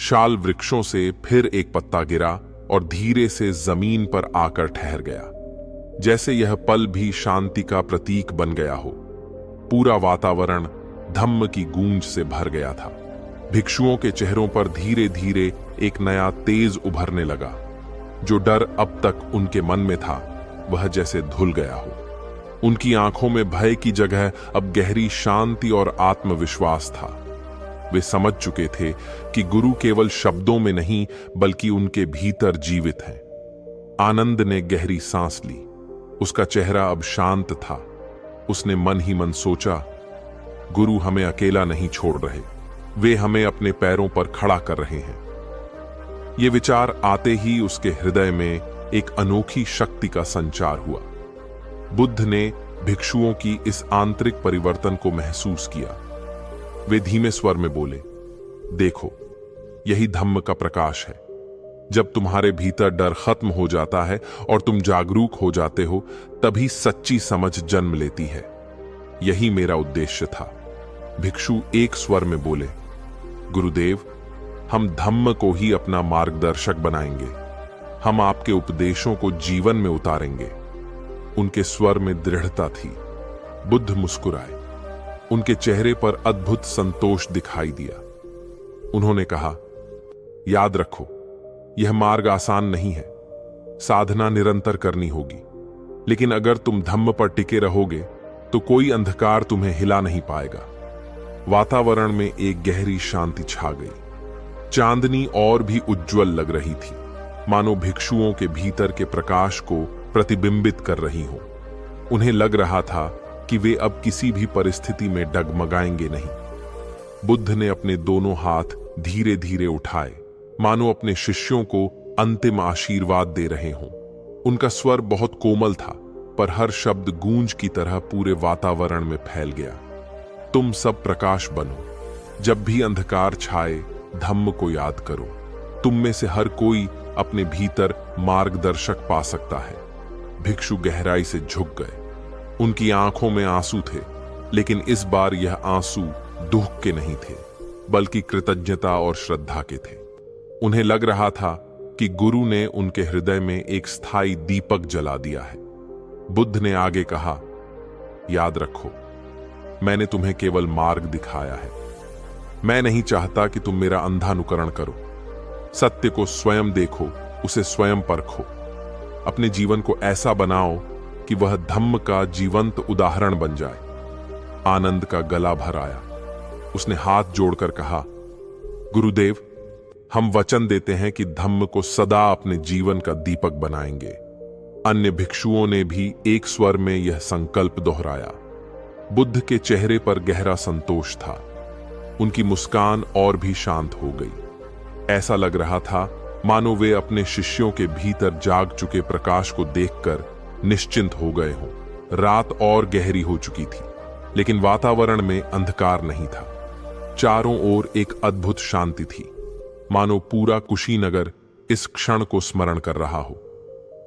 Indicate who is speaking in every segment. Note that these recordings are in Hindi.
Speaker 1: शाल वृक्षों से फिर एक पत्ता गिरा और धीरे से जमीन पर आकर ठहर गया, जैसे यह पल भी शांति का प्रतीक बन गया हो। पूरा वातावरण धम्म की गूंज से भर गया था। भिक्षुओं के चेहरों पर धीरे धीरे एक नया तेज उभरने लगा। जो डर अब तक उनके मन में था वह जैसे धुल गया हो। उनकी आंखों में भय की जगह अब गहरी शांति और आत्मविश्वास था। वे समझ चुके थे कि गुरु केवल शब्दों में नहीं बल्कि उनके भीतर जीवित हैं। आनंद ने गहरी सांस ली। उसका चेहरा अब शांत था। उसने मन ही मन सोचा, गुरु हमें अकेला नहीं छोड़ रहे, वे हमें अपने पैरों पर खड़ा कर रहे हैं। ये विचार आते ही उसके हृदय में एक अनोखी शक्ति का संचार हुआ। बुद्ध ने भिक्षुओं की इस आंतरिक परिवर्तन को महसूस किया। वे धीमे स्वर में बोले, देखो, यही धम्म का प्रकाश है। जब तुम्हारे भीतर डर खत्म हो जाता है और तुम जागरूक हो जाते हो, तभी सच्ची समझ जन्म लेती है। यही मेरा उद्देश्य था। भिक्षु एक स्वर में बोले, गुरुदेव, हम धम्म को ही अपना मार्गदर्शक बनाएंगे। हम आपके उपदेशों को जीवन में उतारेंगे। उनके स्वर में दृढ़ता थी। बुद्ध मुस्कुराए। उनके चेहरे पर अद्भुत संतोष दिखाई दिया। उन्होंने कहा, याद रखो, यह मार्ग आसान नहीं है। साधना निरंतर करनी होगी, लेकिन अगर तुम धम्म पर टिके रहोगे तो कोई अंधकार तुम्हें हिला नहीं पाएगा। वातावरण में एक गहरी शांति छा गई। चांदनी और भी उज्जवल लग रही थी, मानो भिक्षुओं के भीतर के प्रकाश को प्रतिबिंबित कर रही हो। उन्हें लग रहा था कि वे अब किसी भी परिस्थिति में डगमगाएंगे नहीं। बुद्ध ने अपने दोनों हाथ धीरे धीरे उठाए, मानो अपने शिष्यों को अंतिम आशीर्वाद दे रहे हों। उनका स्वर बहुत कोमल था, पर हर शब्द गूंज की तरह पूरे वातावरण में फैल गया। तुम सब प्रकाश बनो। जब भी अंधकार छाए, धम्म को याद करो। तुम में से हर कोई अपने भीतर मार्गदर्शक पा सकता है। भिक्षु गहराई से झुक गए। उनकी आंखों में आंसू थे, लेकिन इस बार यह आंसू दुख के नहीं थे, बल्कि कृतज्ञता और श्रद्धा के थे। उन्हें लग रहा था कि गुरु ने उनके हृदय में एक स्थायी दीपक जला दिया है। बुद्ध ने आगे कहा, याद रखो, मैंने तुम्हें केवल मार्ग दिखाया है। मैं नहीं चाहता कि तुम मेरा अंधा अनुकरण करो। सत्य को स्वयं देखो, उसे स्वयं परखो। अपने जीवन को ऐसा बनाओ कि वह धम्म का जीवंत उदाहरण बन जाए। आनंद का गला भर आया। उसने हाथ जोड़कर कहा, गुरुदेव, हम वचन देते हैं कि धम्म को सदा अपने जीवन का दीपक बनाएंगे। अन्य भिक्षुओं ने भी एक स्वर में यह संकल्प दोहराया। बुद्ध के चेहरे पर गहरा संतोष था। उनकी मुस्कान और भी शांत हो गई। ऐसा लग रहा था मानो वे अपने शिष्यों के भीतर जाग चुके प्रकाश को देखकर निश्चिंत हो गए हों। रात और गहरी हो चुकी थी, लेकिन वातावरण में अंधकार नहीं था। चारों ओर एक अद्भुत शांति थी, मानो पूरा कुशीनगर इस क्षण को स्मरण कर रहा हो।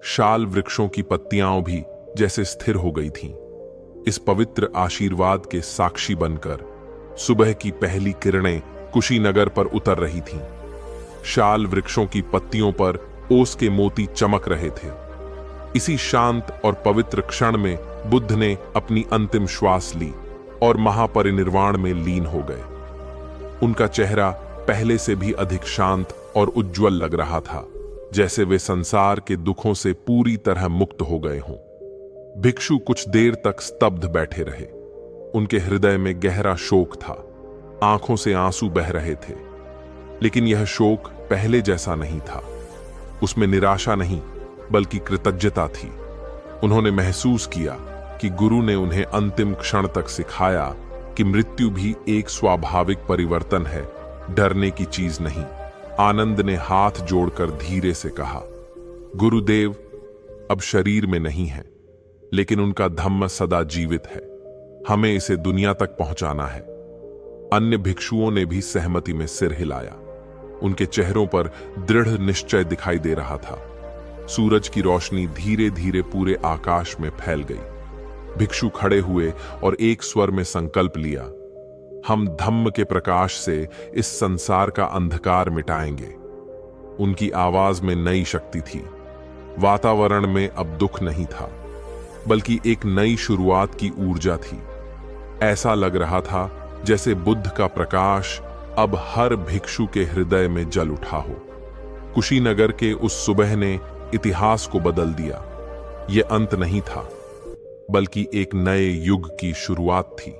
Speaker 1: शाल वृक्षों की पत्तियां भी जैसे स्थिर हो गई थीं, इस पवित्र आशीर्वाद के साक्षी बनकर। सुबह की पहली किरणें कुशीनगर पर उतर रही थीं। शाल वृक्षों की पत्तियों पर ओस के मोती चमक रहे थे। इसी शांत और पवित्र क्षण में बुद्ध ने अपनी अंतिम श्वास ली और महापरिनिर्वाण में लीन हो गए। उनका चेहरा पहले से भी अधिक शांत और उज्जवल लग रहा था, जैसे वे संसार के दुखों से पूरी तरह मुक्त हो गए हों। भिक्षु कुछ देर तक स्तब्ध बैठे रहे। उनके हृदय में गहरा शोक था। आंखों से आंसू बह रहे थे, लेकिन यह शोक पहले जैसा नहीं था। उसमें निराशा नहीं, बल्कि कृतज्ञता थी। उन्होंने महसूस किया कि गुरु ने उन्हें अंतिम क्षण तक सिखाया कि मृत्यु भी एक स्वाभाविक परिवर्तन है, डरने की चीज नहीं। आनंद ने हाथ जोड़कर धीरे से कहा, गुरुदेव अब शरीर में नहीं है, लेकिन उनका धम्म सदा जीवित है। हमें इसे दुनिया तक पहुंचाना है। अन्य भिक्षुओं ने भी सहमति में सिर हिलाया। उनके चेहरों पर दृढ़ निश्चय दिखाई दे रहा था। सूरज की रोशनी धीरे धीरे पूरे आकाश में फैल गई। भिक्षु खड़े हुए और एक स्वर में संकल्प लिया, हम धम्म के प्रकाश से इस संसार का अंधकार मिटाएंगे। उनकी आवाज में नई शक्ति थी। वातावरण में अब दुख नहीं था, बल्कि एक नई शुरुआत की ऊर्जा थी। ऐसा लग रहा था जैसे बुद्ध का प्रकाश अब हर भिक्षु के हृदय में जल उठा हो। कुशीनगर के उस सुबह ने इतिहास को बदल दिया। यह अंत नहीं था, बल्कि एक नए युग की शुरुआत थी।